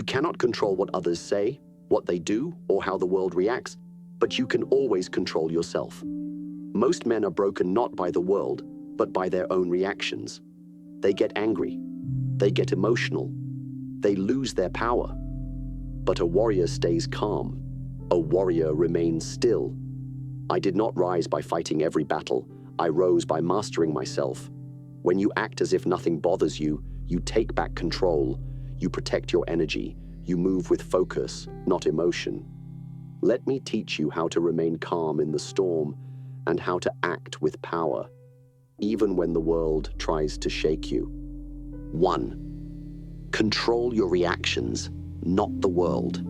You cannot control what others say, what they do, or how the world reacts, but you can always control yourself. Most men are broken not by the world, but by their own reactions. They get angry. They get emotional. They lose their power. But a warrior stays calm. A warrior remains still. I did not rise by fighting every battle. I rose by mastering myself. When you act as if nothing bothers you, you take back control. You protect your energy. You move with focus, not emotion. Let me teach you how to remain calm in the storm and how to act with power, even when the world tries to shake you. 1. Control your reactions, not the world.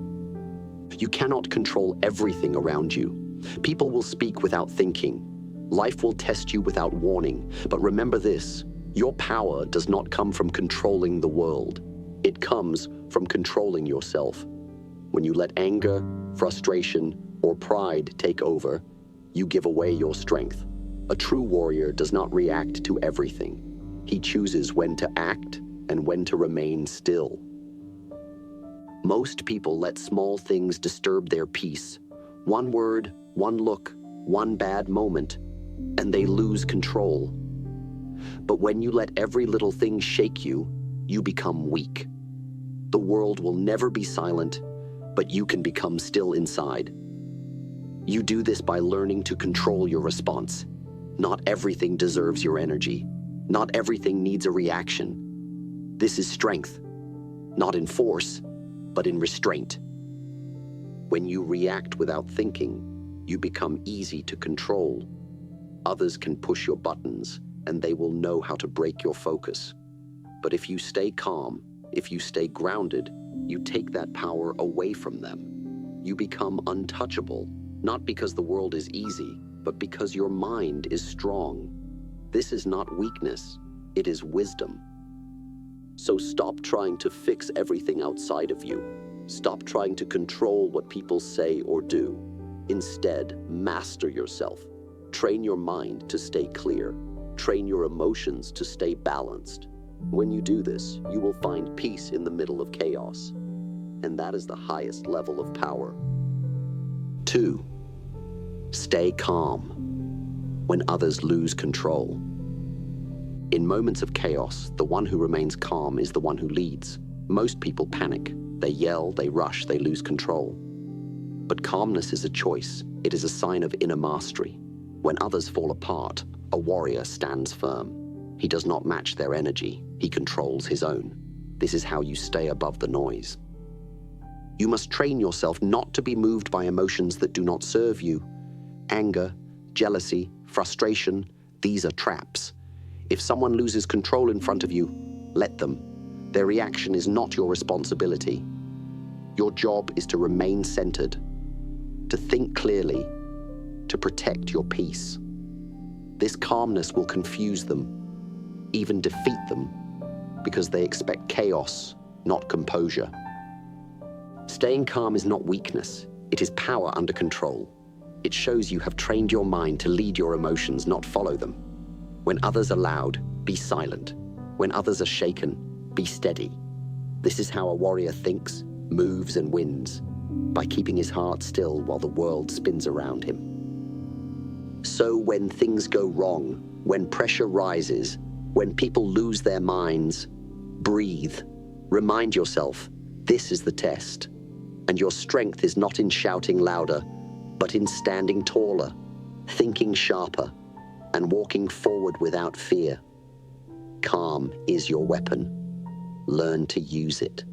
You cannot control everything around you. People will speak without thinking. Life will test you without warning. But remember this, your power does not come from controlling the world. It comes from controlling yourself. When you let anger, frustration, or pride take over, you give away your strength. A true warrior does not react to everything. He chooses when to act and when to remain still. Most people let small things disturb their peace. One word, one look, one bad moment, and they lose control. But when you let every little thing shake you, you become weak. The world will never be silent, but you can become still inside. You do this by learning to control your response. Not everything deserves your energy. Not everything needs a reaction. This is strength, not in force, but in restraint. When you react without thinking, you become easy to control. Others can push your buttons, and they will know how to break your focus. But if you stay calm, if you stay grounded, you take that power away from them. You become untouchable, not because the world is easy, but because your mind is strong. This is not weakness, it is wisdom. So stop trying to fix everything outside of you. Stop trying to control what people say or do. Instead, master yourself. Train your mind to stay clear. Train your emotions to stay balanced. When you do this, you will find peace in the middle of chaos. And that is the highest level of power. 2. Stay calm when others lose control. In moments of chaos, the one who remains calm is the one who leads. Most people panic. They yell, they rush, they lose control. But calmness is a choice. It is a sign of inner mastery. When others fall apart, a warrior stands firm. He does not match their energy. He controls his own. This is how you stay above the noise. You must train yourself not to be moved by emotions that do not serve you. Anger, jealousy, frustration, these are traps. If someone loses control in front of you, let them. Their reaction is not your responsibility. Your job is to remain centered, to think clearly, to protect your peace. This calmness will confuse them, even defeat them, because they expect chaos, not composure. Staying calm is not weakness, it is power under control. It shows you have trained your mind to lead your emotions, not follow them. When others are loud, be silent. When others are shaken, be steady. This is how a warrior thinks, moves, and wins, by keeping his heart still while the world spins around him. So when things go wrong, when pressure rises, when people lose their minds, breathe. Remind yourself, this is the test. And your strength is not in shouting louder, but in standing taller, thinking sharper, and walking forward without fear. Calm is your weapon. Learn to use it.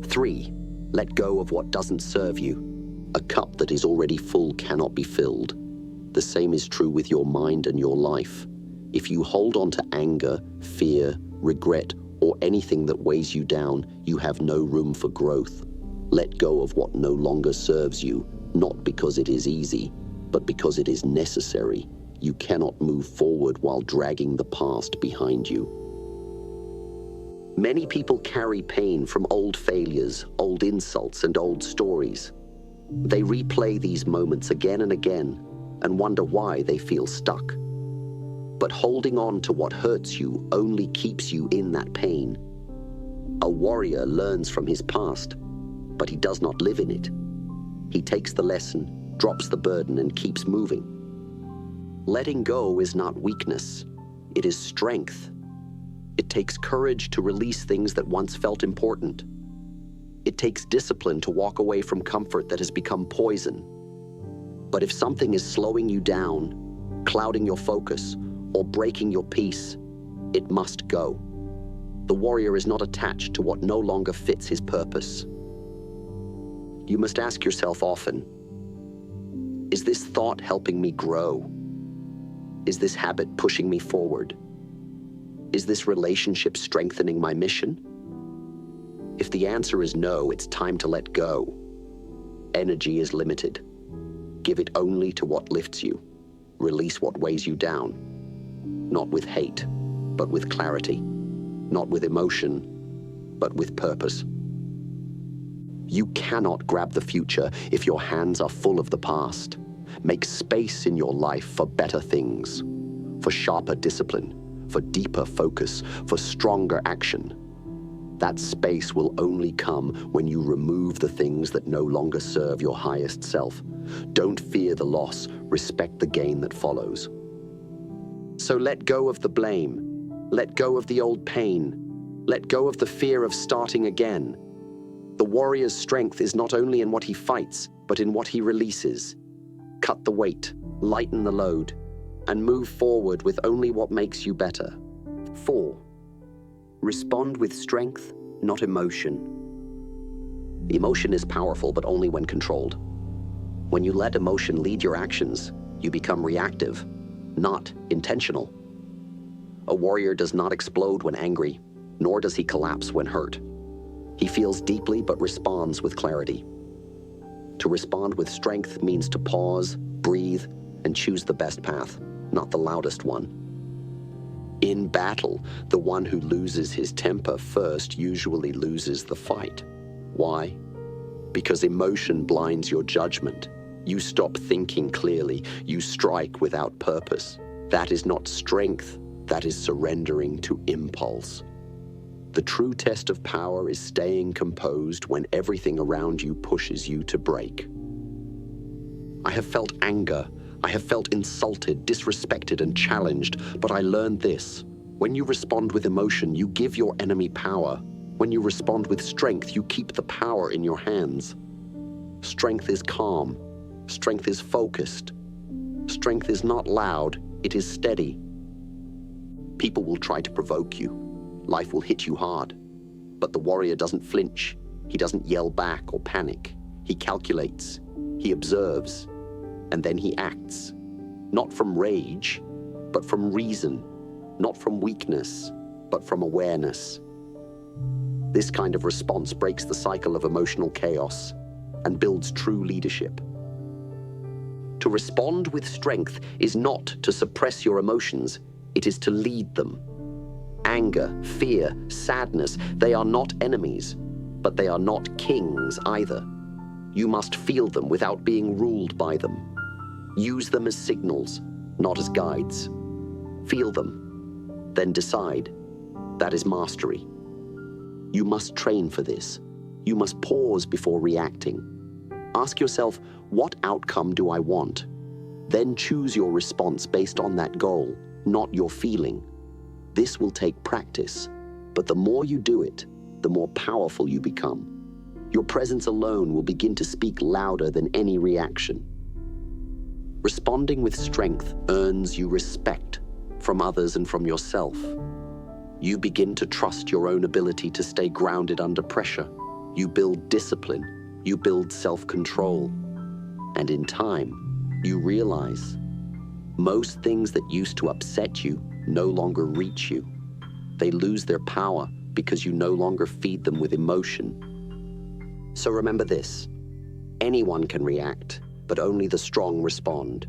3. Let go of what doesn't serve you. A cup that is already full cannot be filled. The same is true with your mind and your life. If you hold on to anger, fear, regret, or anything that weighs you down, you have no room for growth. Let go of what no longer serves you, not because it is easy, but because it is necessary. You cannot move forward while dragging the past behind you. Many people carry pain from old failures, old insults, and old stories. They replay these moments again and again and wonder why they feel stuck. But holding on to what hurts you only keeps you in that pain. A warrior learns from his past, but he does not live in it. He takes the lesson, drops the burden, and keeps moving. Letting go is not weakness, it is strength. It takes courage to release things that once felt important. It takes discipline to walk away from comfort that has become poison. But if something is slowing you down, clouding your focus, or breaking your peace, it must go. The warrior is not attached to what no longer fits his purpose. You must ask yourself often, is this thought helping me grow? Is this habit pushing me forward? Is this relationship strengthening my mission? If the answer is no, it's time to let go. Energy is limited. Give it only to what lifts you. Release what weighs you down. Not with hate, but with clarity. Not with emotion, but with purpose. You cannot grab the future if your hands are full of the past. Make space in your life for better things, for sharper discipline, for deeper focus, for stronger action. That space will only come when you remove the things that no longer serve your highest self. Don't fear the loss, respect the gain that follows. So let go of the blame. Let go of the old pain. Let go of the fear of starting again. The warrior's strength is not only in what he fights, but in what he releases. Cut the weight, lighten the load, and move forward with only what makes you better. 4. Respond with strength, not emotion. Emotion is powerful, but only when controlled. When you let emotion lead your actions, you become reactive, not intentional. A warrior does not explode when angry, nor does he collapse when hurt. He feels deeply but responds with clarity. To respond with strength means to pause, breathe, and choose the best path, not the loudest one. In battle, the one who loses his temper first usually loses the fight. Why? Because emotion blinds your judgment. You stop thinking clearly. You strike without purpose. That is not strength. That is surrendering to impulse. The true test of power is staying composed when everything around you pushes you to break. I have felt anger. I have felt insulted, disrespected, and challenged, but I learned this. When you respond with emotion, you give your enemy power. When you respond with strength, you keep the power in your hands. Strength is calm. Strength is focused. Strength is not loud, it is steady. People will try to provoke you. Life will hit you hard. But the warrior doesn't flinch. He doesn't yell back or panic. He calculates. He observes. And then he acts. Not from rage, but from reason. Not from weakness, but from awareness. This kind of response breaks the cycle of emotional chaos and builds true leadership. To respond with strength is not to suppress your emotions, it is to lead them. Anger, fear, sadness, they are not enemies, but they are not kings either. You must feel them without being ruled by them. Use them as signals, not as guides. Feel them, then decide. That is mastery. You must train for this. You must pause before reacting. Ask yourself, what outcome do I want? Then choose your response based on that goal, not your feeling. This will take practice, but the more you do it, the more powerful you become. Your presence alone will begin to speak louder than any reaction. Responding with strength earns you respect from others and from yourself. You begin to trust your own ability to stay grounded under pressure. You build discipline. You build self-control. And in time, you realize most things that used to upset you no longer reach you. They lose their power because you no longer feed them with emotion. So remember this, anyone can react, but only the strong respond.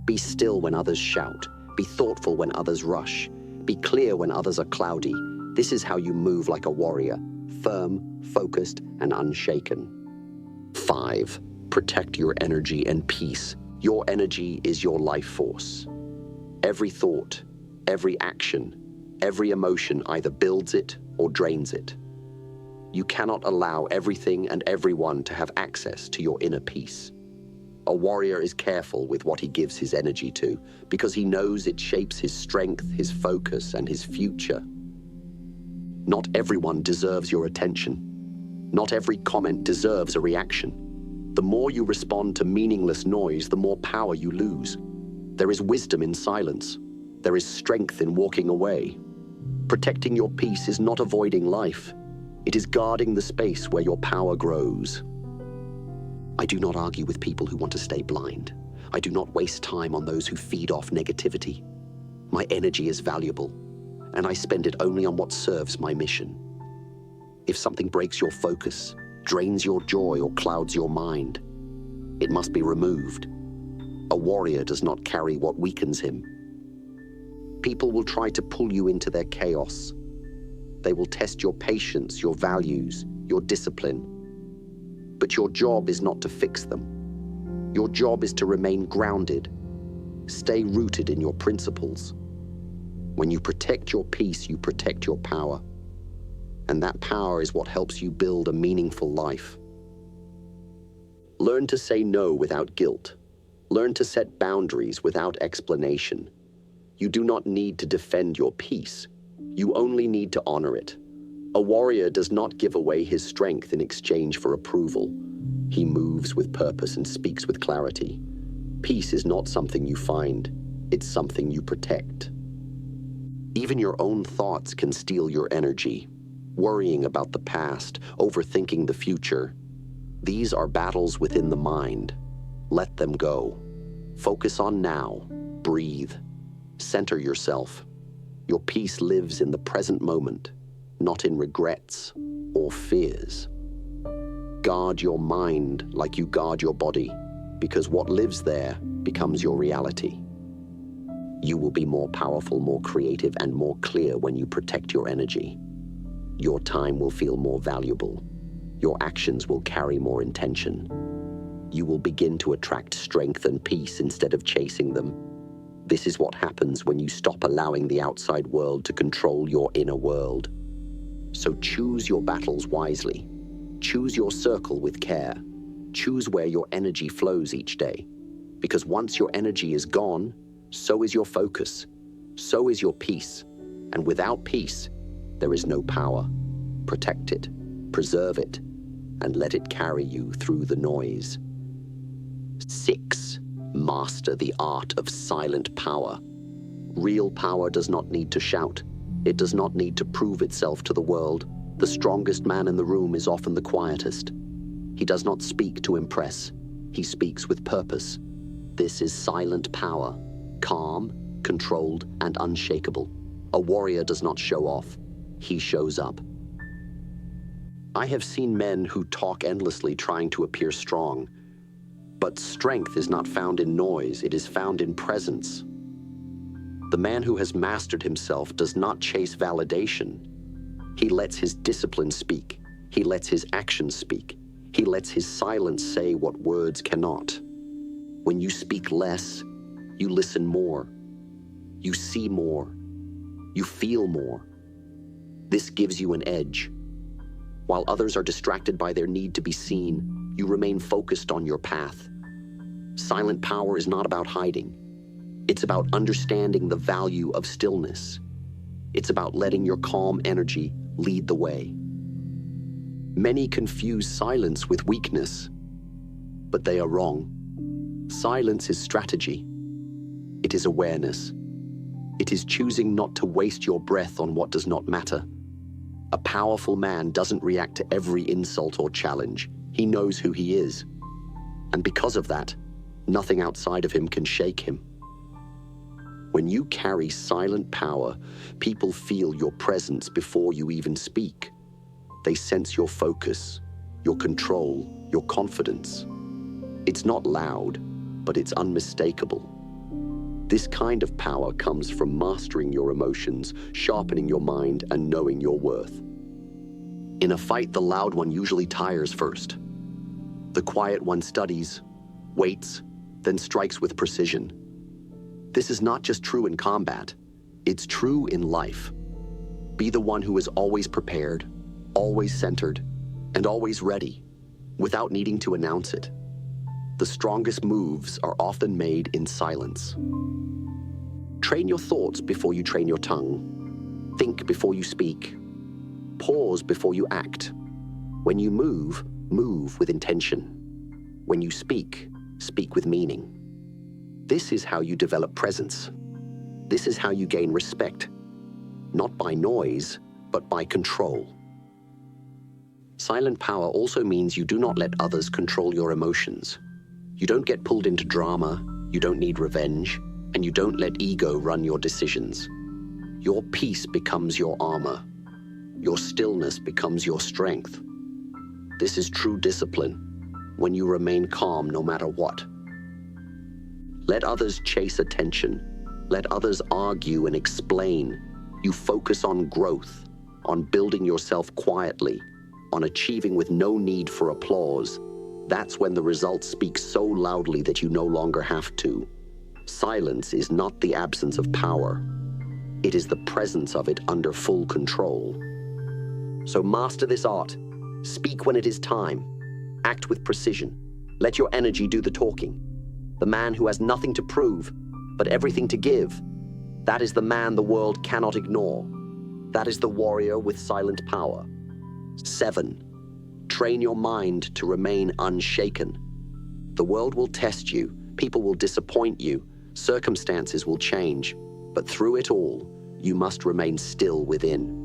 Be still when others shout. Be thoughtful when others rush. Be clear when others are cloudy. This is how you move like a warrior, firm, focused, and unshaken. 5. Protect your energy and peace. Your energy is your life force. Every thought, every action, every emotion either builds it or drains it. You cannot allow everything and everyone to have access to your inner peace. A warrior is careful with what he gives his energy to, because he knows it shapes his strength, his focus, and his future. Not everyone deserves your attention. Not every comment deserves a reaction. The more you respond to meaningless noise, the more power you lose. There is wisdom in silence. There is strength in walking away. Protecting your peace is not avoiding life. It is guarding the space where your power grows. I do not argue with people who want to stay blind. I do not waste time on those who feed off negativity. My energy is valuable, and I spend it only on what serves my mission. If something breaks your focus, drains your joy, or clouds your mind, it must be removed. A warrior does not carry what weakens him. People will try to pull you into their chaos. They will test your patience, your values, your discipline. But your job is not to fix them. Your job is to remain grounded. Stay rooted in your principles. When you protect your peace, you protect your power. And that power is what helps you build a meaningful life. Learn to say no without guilt. Learn to set boundaries without explanation. You do not need to defend your peace. You only need to honor it. A warrior does not give away his strength in exchange for approval. He moves with purpose and speaks with clarity. Peace is not something you find, it's something you protect. Even your own thoughts can steal your energy. Worrying about the past, overthinking the future. These are battles within the mind. Let them go. Focus on now. Breathe. Center yourself. Your peace lives in the present moment, not in regrets or fears. Guard your mind like you guard your body, because what lives there becomes your reality. You will be more powerful, more creative, and more clear when you protect your energy. Your time will feel more valuable. Your actions will carry more intention. You will begin to attract strength and peace instead of chasing them. This is what happens when you stop allowing the outside world to control your inner world. So choose your battles wisely. Choose your circle with care. Choose where your energy flows each day. Because once your energy is gone, so is your focus. So is your peace. And without peace, there is no power. Protect it, preserve it, and let it carry you through the noise. 6. Master the art of silent power. Real power does not need to shout. It does not need to prove itself to the world. The strongest man in the room is often the quietest. He does not speak to impress. He speaks with purpose. This is silent power, calm, controlled, and unshakable. A warrior does not show off. He shows up. I have seen men who talk endlessly trying to appear strong. But strength is not found in noise, it is found in presence. The man who has mastered himself does not chase validation. He lets his discipline speak. He lets his actions speak. He lets his silence say what words cannot. When you speak less, you listen more. You see more. You feel more. This gives you an edge. While others are distracted by their need to be seen, you remain focused on your path. Silent power is not about hiding. It's about understanding the value of stillness. It's about letting your calm energy lead the way. Many confuse silence with weakness, but they are wrong. Silence is strategy. It is awareness. It is choosing not to waste your breath on what does not matter. A powerful man doesn't react to every insult or challenge. He knows who he is. And because of that, nothing outside of him can shake him. When you carry silent power, people feel your presence before you even speak. They sense your focus, your control, your confidence. It's not loud, but it's unmistakable. This kind of power comes from mastering your emotions, sharpening your mind, and knowing your worth. In a fight, the loud one usually tires first. The quiet one studies, waits, then strikes with precision. This is not just true in combat, it's true in life. Be the one who is always prepared, always centered, and always ready, without needing to announce it. The strongest moves are often made in silence. Train your thoughts before you train your tongue. Think before you speak. Pause before you act. When you move, move with intention. When you speak, speak with meaning. This is how you develop presence. This is how you gain respect, not by noise, but by control. Silent power also means you do not let others control your emotions. You don't get pulled into drama, you don't need revenge, and you don't let ego run your decisions. Your peace becomes your armor. Your stillness becomes your strength. This is true discipline, when you remain calm no matter what. Let others chase attention. Let others argue and explain. You focus on growth, on building yourself quietly, on achieving with no need for applause. That's when the results speak so loudly that you no longer have to. Silence is not the absence of power. It is the presence of it under full control. So master this art. Speak when it is time. Act with precision. Let your energy do the talking. The man who has nothing to prove, but everything to give. That is the man the world cannot ignore. That is the warrior with silent power. 7. Train your mind to remain unshaken. The world will test you, people will disappoint you, circumstances will change, but through it all, you must remain still within.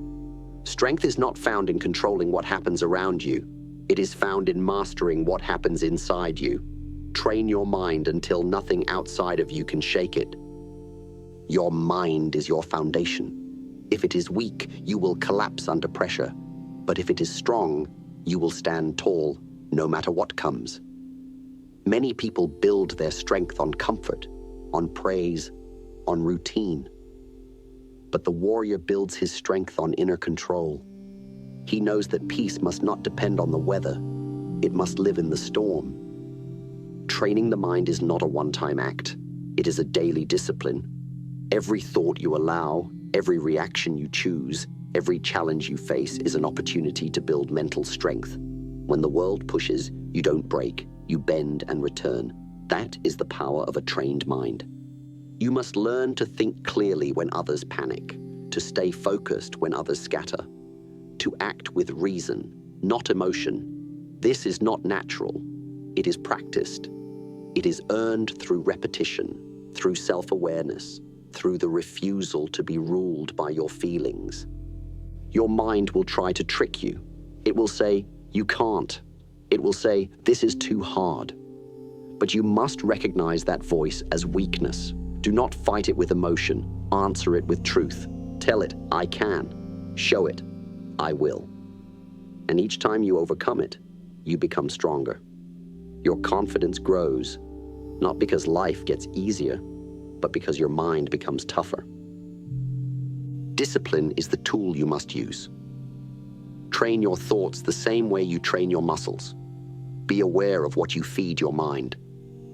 Strength is not found in controlling what happens around you. It is found in mastering what happens inside you. Train your mind until nothing outside of you can shake it. Your mind is your foundation. If it is weak, you will collapse under pressure. But if it is strong, you will stand tall, no matter what comes. Many people build their strength on comfort, on praise, on routine. But the warrior builds his strength on inner control. He knows that peace must not depend on the weather. It must live in the storm. Training the mind is not a one-time act. It is a daily discipline. Every thought you allow, every reaction you choose, every challenge you face is an opportunity to build mental strength. When the world pushes, you don't break, you bend and return. That is the power of a trained mind. You must learn to think clearly when others panic, to stay focused when others scatter, to act with reason, not emotion. This is not natural. It is practiced. It is earned through repetition, through self-awareness, through the refusal to be ruled by your feelings. Your mind will try to trick you. It will say, you can't. It will say, this is too hard. But you must recognize that voice as weakness. Do not fight it with emotion. Answer it with truth. Tell it, I can. Show it, I will. And each time you overcome it, you become stronger. Your confidence grows, not because life gets easier, but because your mind becomes tougher. Discipline is the tool you must use. Train your thoughts the same way you train your muscles. Be aware of what you feed your mind,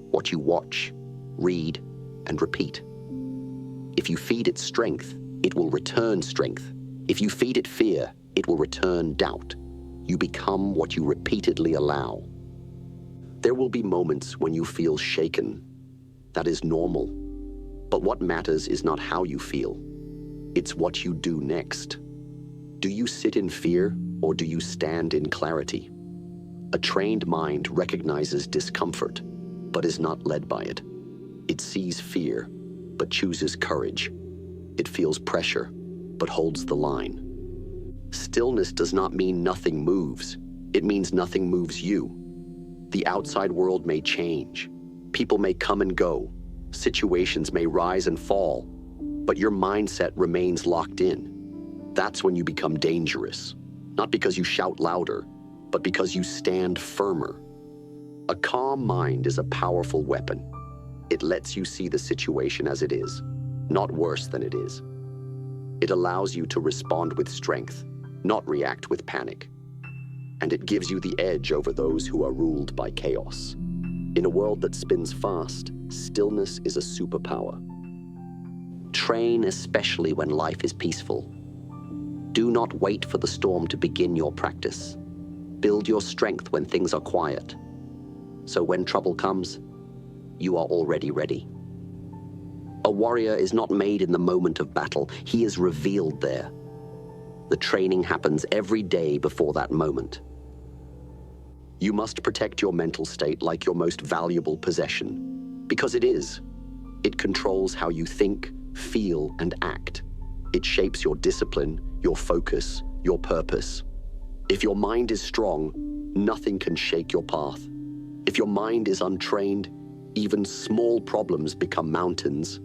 what you watch, read, and repeat. If you feed it strength, it will return strength. If you feed it fear, it will return doubt. You become what you repeatedly allow. There will be moments when you feel shaken. That is normal. But what matters is not how you feel. It's what you do next. Do you sit in fear or do you stand in clarity? A trained mind recognizes discomfort, but is not led by it. It sees fear, but chooses courage. It feels pressure, but holds the line. Stillness does not mean nothing moves. It means nothing moves you. The outside world may change. People may come and go. Situations may rise and fall, but your mindset remains locked in. That's when you become dangerous. Not because you shout louder, but because you stand firmer. A calm mind is a powerful weapon. It lets you see the situation as it is, not worse than it is. It allows you to respond with strength, not react with panic. And it gives you the edge over those who are ruled by chaos. In a world that spins fast, stillness is a superpower. Train especially when life is peaceful. Do not wait for the storm to begin your practice. Build your strength when things are quiet. So when trouble comes, you are already ready. A warrior is not made in the moment of battle. He is revealed there. The training happens every day before that moment. You must protect your mental state like your most valuable possession, because it is. It controls how you think, feel, and act. It shapes your discipline, your focus, your purpose. If your mind is strong, nothing can shake your path. If your mind is untrained, even small problems become mountains.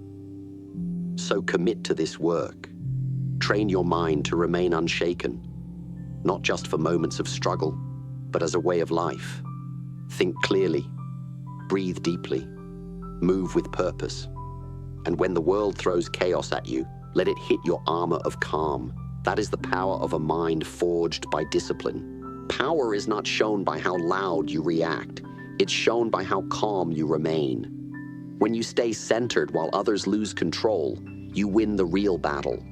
So commit to this work. Train your mind to remain unshaken, not just for moments of struggle, but as a way of life. Think clearly, breathe deeply, move with purpose. And when the world throws chaos at you, let it hit your armor of calm. That is the power of a mind forged by discipline. Power is not shown by how loud you react. It's shown by how calm you remain. When you stay centered while others lose control, you win the real battle.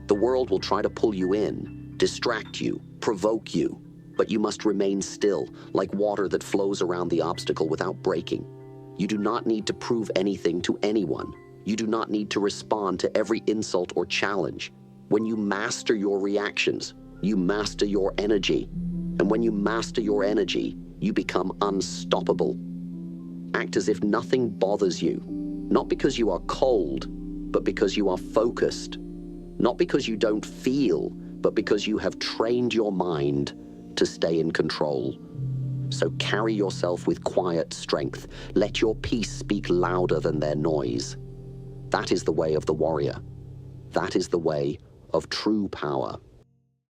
The world will try to pull you in, distract you, provoke you, but you must remain still, like water that flows around the obstacle without breaking. You do not need to prove anything to anyone. You do not need to respond to every insult or challenge. When you master your reactions, you master your energy. And when you master your energy, you become unstoppable. Act as if nothing bothers you, not because you are cold, but because you are focused. Not because you don't feel, but because you have trained your mind to stay in control. So carry yourself with quiet strength. Let your peace speak louder than their noise. That is the way of the warrior. That is the way of true power.